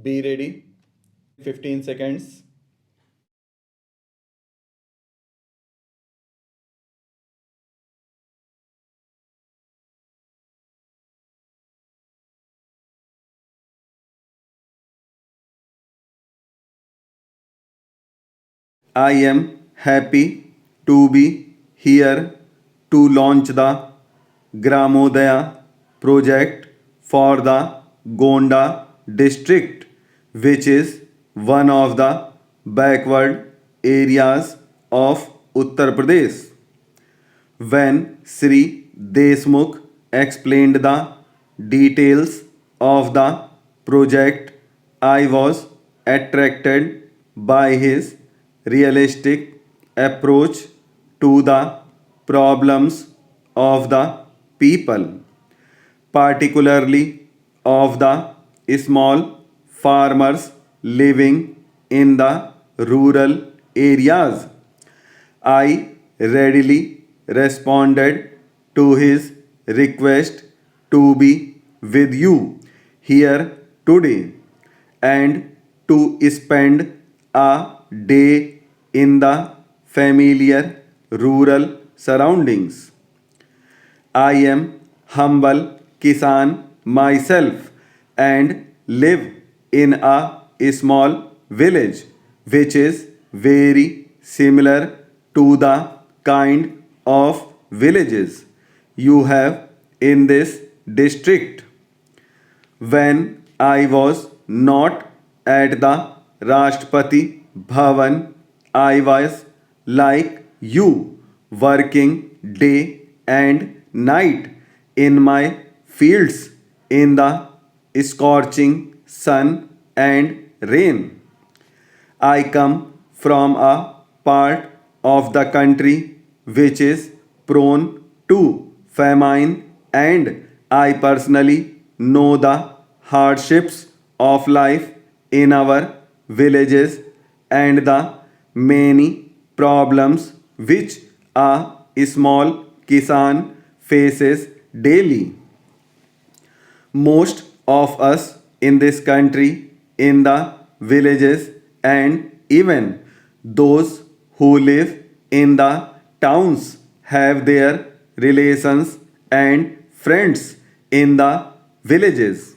Be ready. 15 seconds. I am happy to be here to launch the Gramodaya project for the Gonda district, which is one of the backward areas of Uttar Pradesh. When Sri Deshmukh explained the details of the project, I was attracted by his realistic approach to the problems of the people, particularly of the small farmers living in the rural areas. I readily responded to his request to be with you here today and to spend a day in the familiar rural surroundings. I am humble Kisan myself and live in a small village which is very similar to the kind of villages you have in this district. When I was not at the Rashtrapati Bhavan, I was like you, working day and night in my fields in the scorching sun and rain. I come from a part of the country which is prone to famine, and I personally know the hardships of life in our villages and the many problems which a small kisan faces daily. Most of us in this country, in the villages, and even those who live in the towns have their relations and friends in the villages.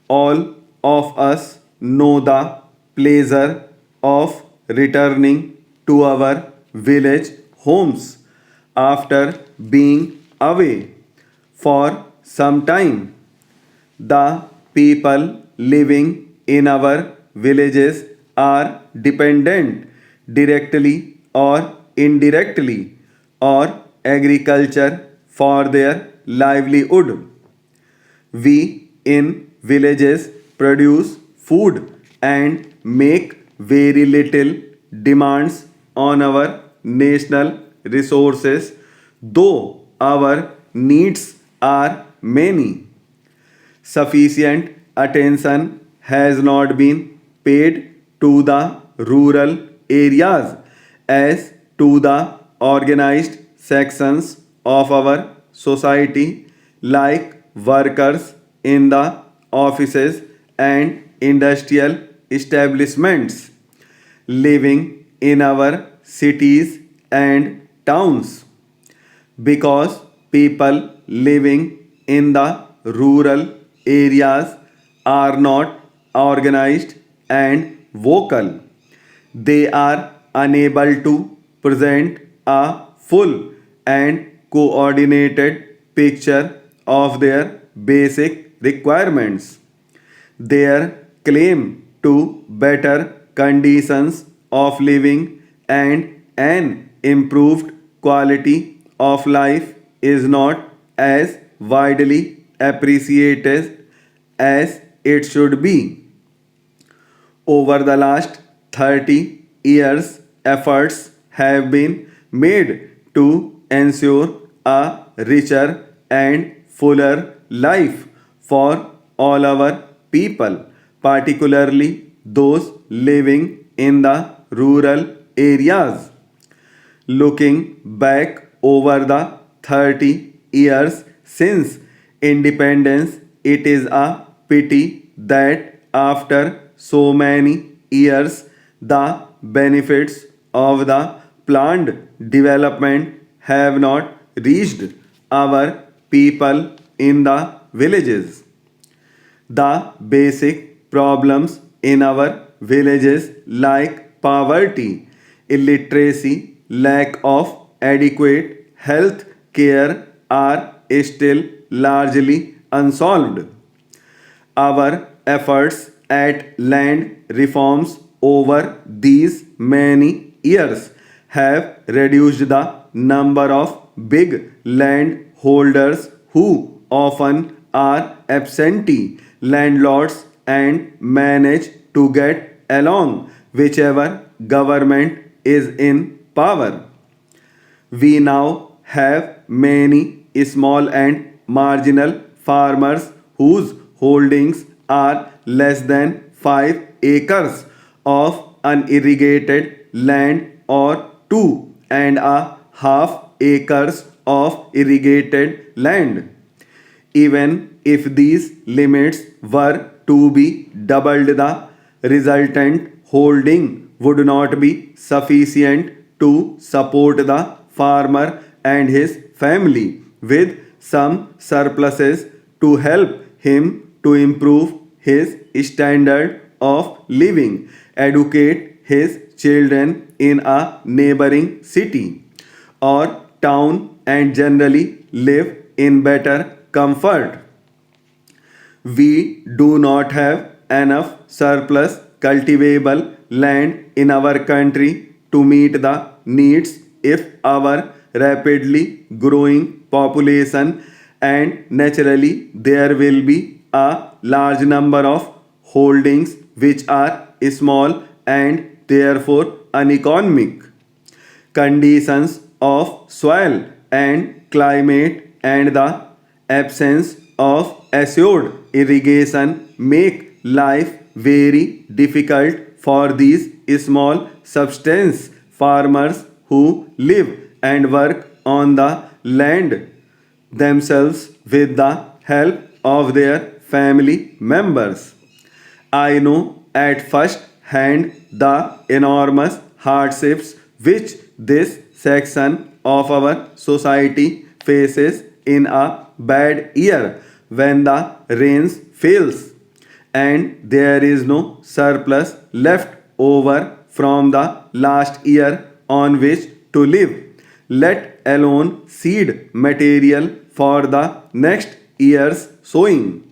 All of us know the pleasure of returning to our village homes after being away for some time. The people living in our villages are dependent directly or indirectly or agriculture for their livelihood. We in villages produce food and make very little demands on our national resources, though our needs are many. Sufficient attention has not been paid to the rural areas as to the organized sections of our society like workers in the offices and industrial establishments living in our cities and towns, because people living in the rural areas are not organized and vocal. They are unable to present a full and coordinated picture of their basic requirements. Their claim to better conditions of living and an improved quality of life is not as widely appreciated as it should be. Over the last 30 years, efforts have been made to ensure a richer and fuller life for all our people, particularly those living in the rural areas. Looking back over the 30 years since independence, it is a pity that after so many years, the benefits of the planned development have not reached our people in the villages. The basic problems in our villages like poverty, illiteracy, lack of adequate health care are still largely unsolved. Our efforts at land reforms over these many years have reduced the number of big landholders who often are absentee landlords and manage to get along whichever government is in power. We now have many small and marginal farmers whose holdings are less than 5 acres of unirrigated land or 2.5 acres of irrigated land. Even if these limits were to be doubled, the resultant holding would not be sufficient to support the farmer and his family with some surpluses to help him to improve his standard of living, educate his children in a neighboring city or town, and generally live in better comfort. We do not have enough surplus cultivable land in our country to meet the needs if our rapidly growing population, and naturally there will be a large number of holdings which are small and therefore uneconomic. Conditions of soil and climate and the absence of assured irrigation make life very difficult for these small subsistence farmers who live and work on the land themselves with the help of their family members. I know at first hand the enormous hardships which this section of our society faces in a bad year when the rains fails and there is no surplus left over from the last year on which to live, let alone seed material for the next year's sowing.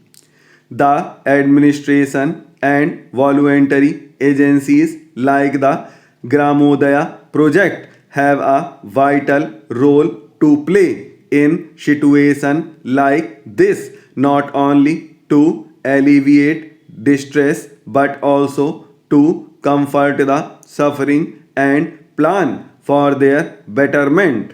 The administration and voluntary agencies like the Gramodaya project have a vital role to play in situation like this, not only to alleviate distress but also to comfort the suffering and plan for their betterment.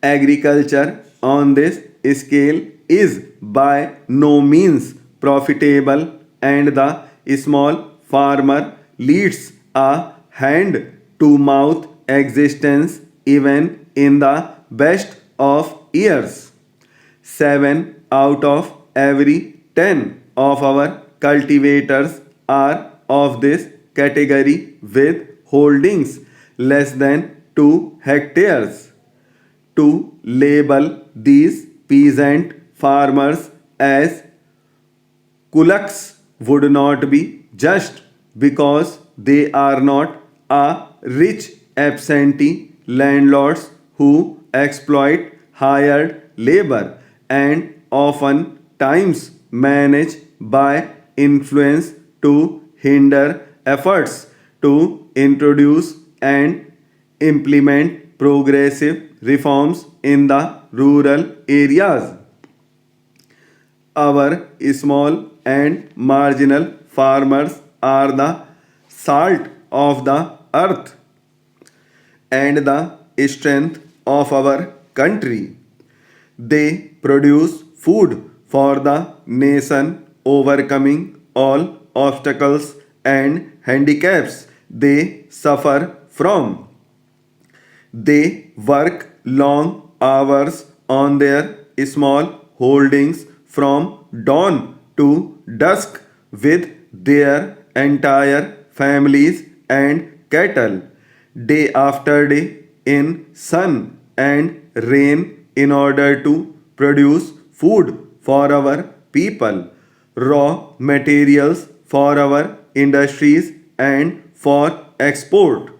Agriculture on this scale is by no means profitable, and the small farmer leads a hand to mouth existence even in the best of years. 7 out of every 10 of our cultivators are of this category with holdings less than 2 hectares. To label these peasant farmers as kulaks would not be just because they are not a rich absentee landlords who exploit hired labor and often times manage by influence to hinder efforts to introduce and implement progressive reforms in the rural areas. Our small and marginal farmers are the salt of the earth and the strength of our country. They produce food for the nation, overcoming all obstacles and handicaps they suffer from. They work long hours on their small holdings from dawn to dusk with their entire families and cattle day after day in sun and rain in order to produce food for our people, raw materials for our industries and for export.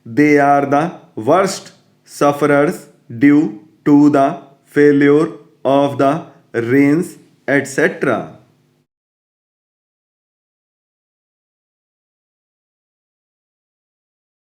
They are the worst sufferers due to the failure of the rains, etc.